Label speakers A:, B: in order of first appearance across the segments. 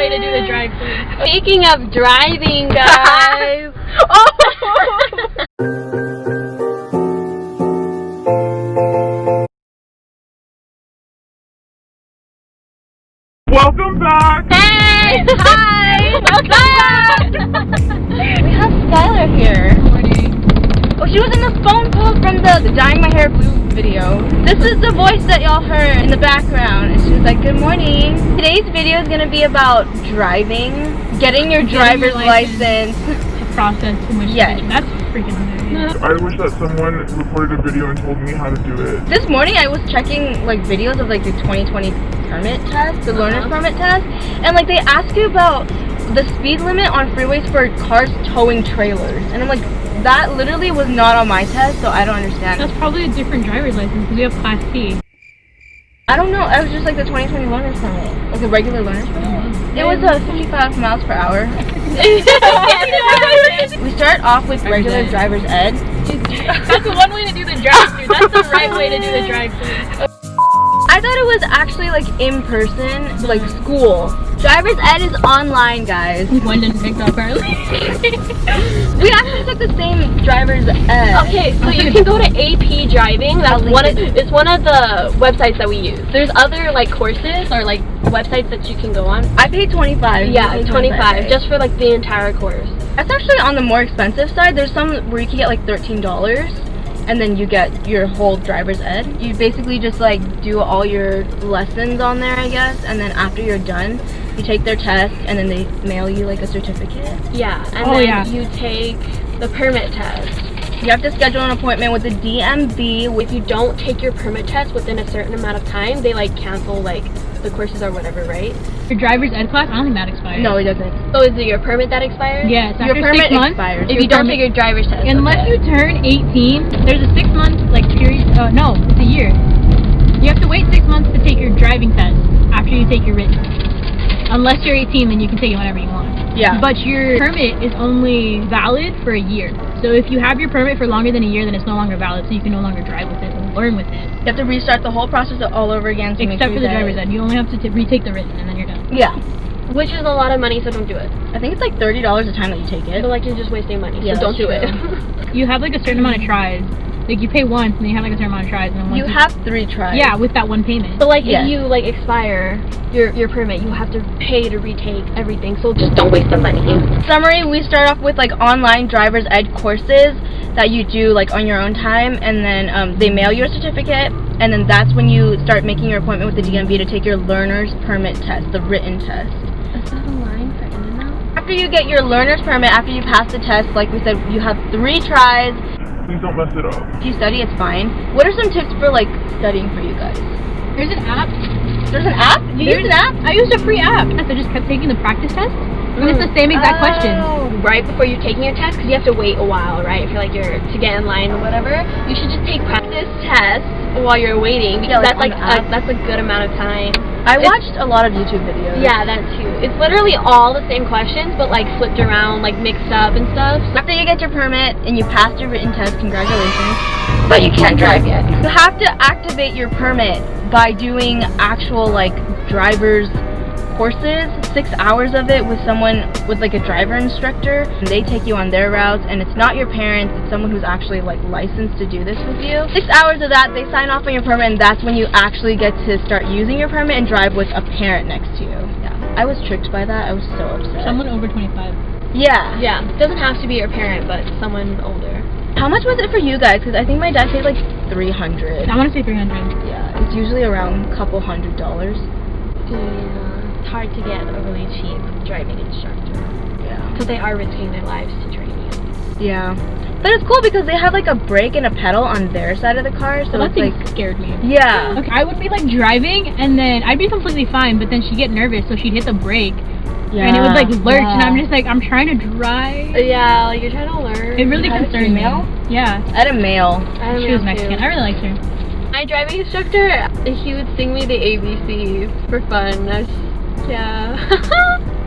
A: way to do the drive-thru.
B: Speaking of driving, guys.
A: Oh!
C: Welcome back!
B: Hey! Hi! Welcome back! We have Skylar here. Oh, she was in the phone call from the Dyeing My Hair Blue video. This is the voice that y'all heard in the background. And she was like, good morning. Today's video is going to be about driving, getting your driver's license.
A: To process too much.
B: Yes.
A: That's freaking hilarious.
C: I wish that someone recorded a video and told me how to do it.
B: This morning I was checking like videos of like the 2020 permit test, the learner's permit test, and like they ask you about the speed limit on freeways for cars towing trailers, and I'm like, that literally was not on my test, so I don't understand.
A: That's probably a different driver's license because we have Class C.
B: I don't know, I was just like the 2020 learner's permit, like a regular learner's permit. It was 55 miles per hour. We start off with regular driver's ed.
A: That's the one way to do the drive-thru. That's the right way to do the drive-thru.
B: I thought it was actually like in person, like school. Driver's ed is online, guys.
A: One didn't pick up early.
B: We actually took the same driver's ed.
D: Okay, so you can go to AP Driving. That's it's one of the websites that we use. There's other like courses or like websites that you can go on.
B: I paid $25.
D: Yeah, $25 just for like the entire course.
B: That's actually on the more expensive side. There's some where you can get like $13. And then you get your whole driver's ed. You basically just like do all your lessons on there, I guess, and then after you're done, you take their test and then they mail you like a certificate.
D: Yeah, and then you take the permit test.
B: You have to schedule an appointment with the DMV.
D: If you don't take your permit test within a certain amount of time, they like cancel like the courses or whatever, right?
A: Your driver's ed class, I don't think that expires.
B: No, it doesn't.
D: So is it your permit that expires?
A: Yes,
B: Your
A: after
B: permit
A: 6 months.
B: expires.
D: If you don't take your driver's test.
A: Unless you turn 18, there's a 6 month like period. No, it's a year. You have to wait 6 months to take your driving test after you take your written. Unless you're 18, then you can take it whenever you want.
B: Yeah.
A: But your permit is only valid for a year. So if you have your permit for longer than a year, then it's no longer valid, so you can no longer drive with it or learn with it.
B: You have to restart the whole process all over again. To
A: Except for the driver's ed. You only have to retake the written, and then you're done.
B: Yeah.
D: Which is a lot of money, so don't do it.
B: I think it's like $30 a time that you take it.
D: So like you're just wasting money,
B: Yeah,
D: so don't do
B: that's
D: it.
A: You have like a certain amount of tries. Like you pay once, and then you have like a certain amount of tries, and then once
B: You have 3 tries.
A: yeah, with that one payment.
D: But like
B: Yes.
D: if you like expire your permit, you have to pay to retake everything. So just don't waste the money.
B: Summary, we start off with like online driver's ed courses that you do like on your own time, and then they mail you a certificate, and then that's when you start making your appointment with the DMV to take your learner's permit test, the written test.
D: Is that a line for in and out?
B: After you get your learner's permit, after you pass the test, like we said, you have 3 tries.
C: Please don't mess it up.
B: If you study, it's fine. What are some tips for like studying for you guys?
A: There's an app.
B: There's an app? You use an app?
A: I used a free app. I just kept taking the practice test. And it's the same exact questions.
D: Right before you're taking your test, because you have to wait a while, right? If you're like to get in line or whatever, you should just take practice tests while you're waiting, because
B: Yeah, like
D: that's a good amount of time.
B: I watched a lot of YouTube videos.
D: Yeah, that too. It's literally all the same questions, but like flipped around, like mixed up and stuff.
B: After you get your permit and you pass your written test, congratulations. But you can't drive yet. You have to activate your permit by doing actual like driver's courses, 6 hours of it with someone with like a driver instructor, and they take you on their routes, and it's not your parents, it's someone who's actually like licensed to do this with you. 6 hours of that, they sign off on your permit, and that's when you actually get to start using your permit and drive with a parent next to you. Yeah, I was tricked by that. I was so upset.
A: Someone over 25.
B: Yeah.
D: Yeah, it doesn't have to be your parent, but someone older.
B: How much was it for you guys? Because I think my dad paid like $300.
A: I want to say 300.
B: Yeah, it's usually around a couple $100.
D: Yeah. It's hard to get a really cheap driving instructor,
B: Yeah.
D: because they are risking their lives to train you.
B: Yeah. But it's cool because they have like a brake and a pedal on their side of the car, so
A: So
B: it's
A: that thing
B: like,
A: scared me.
B: yeah.
A: Okay, I would be like driving, and then I'd be completely fine, but then she'd get nervous, so she'd hit the brake, and it would like lurch, and I'm just like, I'm trying to drive.
D: Yeah, like you're trying to learn.
A: It really concerned me. Yeah.
B: I had a male.
D: I
A: She was Mexican. I really liked her.
D: My driving instructor, he would sing me the ABCs for fun. Yeah.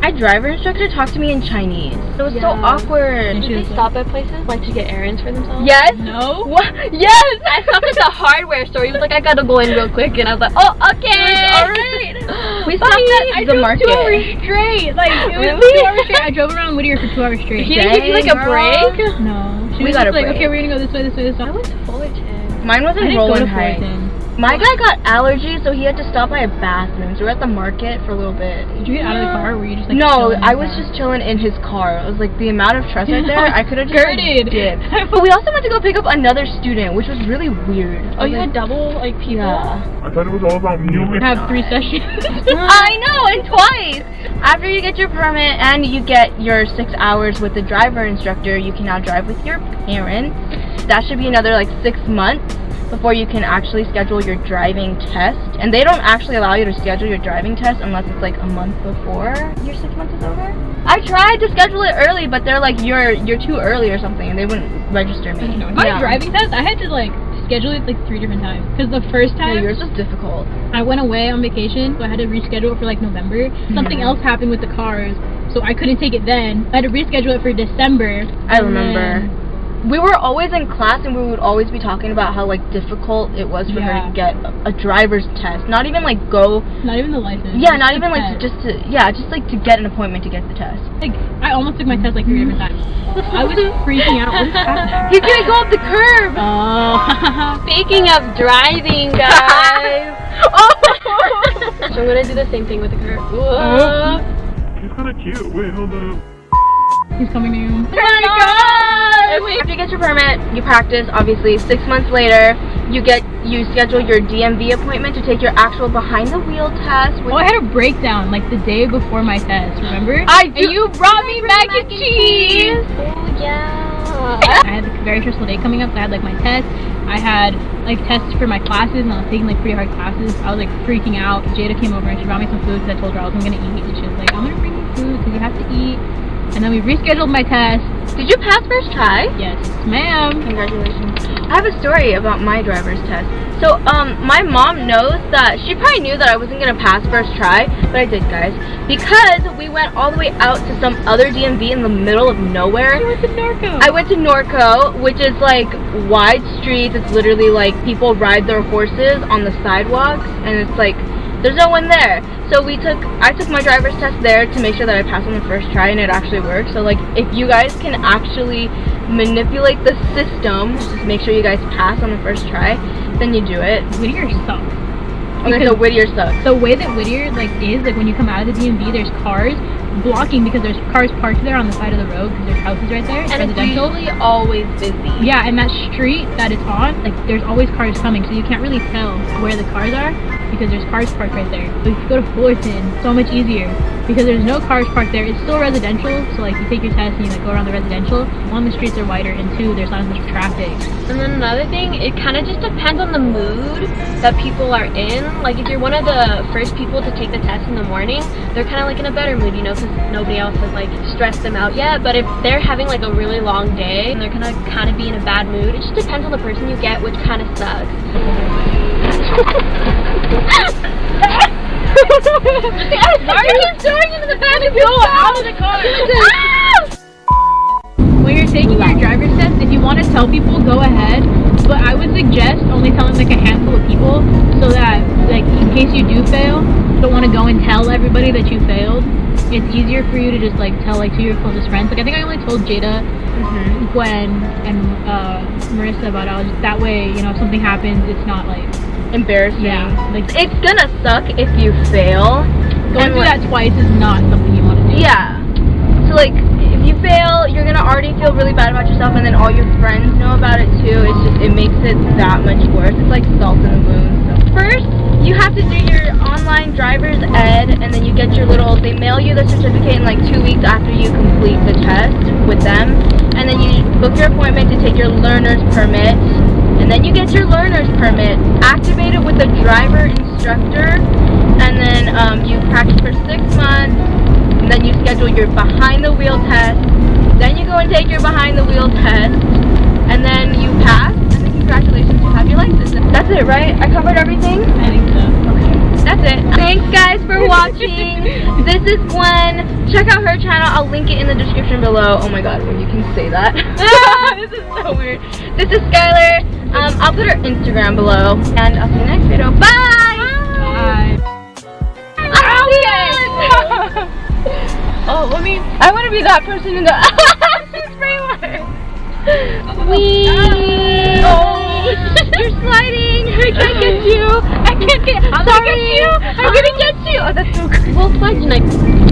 B: My driver instructor talked to me in Chinese. It was so
D: Yeah.
B: awkward.
A: She
D: Did
A: was
D: they stop at places like to get errands for themselves?
B: Yes?
A: No.
B: What? Yes!
D: I stopped at the hardware store. He was like, I gotta go in real quick, and I was like, oh, okay.
B: Alright. We stopped
A: I
B: the
A: drove
B: market.
A: 2 hours straight. Like, it was
B: Really?
A: 2 hours straight. I drove around Whittier for 2 hours straight.
D: He didn't give you like a
B: Dang,
D: break?
B: girl.
A: No. She
B: We
A: was
B: got
A: just
B: a
A: like,
B: break.
A: okay, we're gonna go this way, this way, this way.
D: I went to Fullerton.
B: Mine was
A: I
B: in
A: didn't go
B: Roland
A: to
B: Heights.
A: Fullerton.
B: My guy got allergies, so he had to stop by a bathroom. So we were at the market for a little bit.
A: Did you get out of the car or were you just like
B: No,
A: chilling in the
B: I was
A: car?
B: just chilling in his car. It was like the amount of trust right there. I could have just like,
A: Girded.
B: dipped. But we also went to go pick up another student, which was really weird.
D: Oh, you had double like people?
B: Yeah.
C: I thought it was all about me.
A: I have 3 sessions.
B: I know, and twice. After you get your permit and you get your 6 hours with the driver instructor, you can now drive with your parents. That should be another like 6 months before you can actually schedule your driving test. And they don't actually allow you to schedule your driving test unless it's like a month before your 6 months is over. I tried to schedule it early, but they're like, you're too early or something, and they wouldn't register me.
A: My
B: Yeah.
A: driving test, I had to like schedule it like 3 different times. Because the first
B: Yeah,
A: time
B: yours was difficult.
A: I went away on vacation, so I had to reschedule it for like November. Something else happened with the cars, so I couldn't take it then. I had to reschedule it for December.
B: I
A: and
B: remember.
A: then-
B: We were always in class and we would always be talking about how like difficult it was for her
A: Yeah.
B: to get a driver's test. Not even like go,
A: Not even the license.
B: yeah, not
A: the
B: even like
A: test.
B: just like to get an appointment to get the test.
A: Like, I almost took my test like 3 different times. I was freaking out. What is happening?
B: He's gonna go up the curb.
A: Oh.
D: Speaking of driving, guys.
B: Oh.
D: So I'm gonna do the same thing with the curve.
C: He's kind of cute. Wait, hold up.
A: He's coming to you.
B: Oh my god! After you get your permit, you practice. Obviously, 6 months later, you schedule your DMV appointment to take your actual behind the wheel test.
A: Oh, I had a breakdown like the day before my test, remember?
B: I do.
A: And you brought me mac and cheese!
D: Oh yeah.
A: I had a very stressful day coming up, so I had like my test. I had like tests for my classes, and I was taking like pretty hard classes. I was like freaking out. Jada came over and she brought me some food because I told her I wasn't gonna eat. And she was like, I'm gonna bring you food because you have to eat. And then we rescheduled my test.
B: Did you pass first try?
A: Yes, ma'am.
B: Congratulations. I have a story about my driver's test. So, my mom knows that, she probably knew that I wasn't gonna pass first try, but I did, guys. Because we went all the way out to some other DMV in the middle of nowhere.
A: You went to Norco.
B: I went to Norco, which is like wide streets. It's literally like people ride their horses on the sidewalks, and it's like, there's no one there. So I took my driver's test there to make sure that I passed on the first try, and it actually worked. So like, if you guys can actually manipulate the system, just make sure you guys pass on the first try, then you do it.
A: Whittier sucks.
B: Okay, so
A: Because
B: Whittier sucks.
A: the way that Whittier like is, like when you come out of the DMV, there's cars blocking because there's cars parked there on the side of the road because there's houses right there. It's
D: And it's
A: residential.
D: usually always busy.
A: Yeah, and that street that it's on, like there's always cars coming, so you can't really tell where the cars are because there's cars parked right there. But if you go to Fullerton, so much easier because there's no cars parked there. It's still residential, so like you take your test and you like go around the residential. One, the streets are wider, and 2, there's not as much traffic.
D: And then another thing, it kind of just depends on the mood that people are in. Like if you're one of the first people to take the test in the morning, they're kind of like in a better mood, you know, because nobody else has like stressed them out yet. But if they're having like a really long day and they're gonna kind of be in a bad mood, it just depends on the person you get, which kind of sucks.
A: Why are you throwing into the back and go out of the car? When you're taking your driver's test, if you want to tell people, go ahead. But I would suggest only telling like a handful of people so that like in case you do fail, you don't want to go and tell everybody that you failed. It's easier for you to just like tell like 2 of your closest friends. Like I think I only told Jada, Gwen, and Marissa about it. That way, you know, if something happens, it's not like
B: Embarrassing.
A: like
B: It's gonna suck if you fail.
A: going
B: And
A: through
B: like-
A: that twice is not something you want to do.
B: Yeah. So like, if you fail, you're gonna already feel really bad about yourself, and then all your friends know about it too. It makes it that much worse. It's like salt in the wound. So first, you have to do your online driver's ed, and then you get your little. They mail you the certificate in like 2 weeks after you complete the test with them, and then you book your appointment to take your learner's permit, and then you get your learner's permit, activate it with the driver instructor, and then you practice for 6 months. And then you schedule your behind the wheel test. Then you go and take your behind the wheel test. And then you pass. And then congratulations, you have your license. That's it, right? I covered everything?
A: I think so.
B: That's it. Thanks guys for watching. This is Gwen. Check out her channel. I'll link it in the description below. Oh my god, when you can say that. This is so weird. This is Skylar. I'll put her Instagram below. And I'll see you next video. Bye!
A: Bye.
B: Okay. I want to be that person in the spray water. Wee!
A: Oh, you're sliding. I can't get you. I can't get. I'm gonna get you. I'm gonna get you. Oh, that's so cool.
D: We'll slide you next.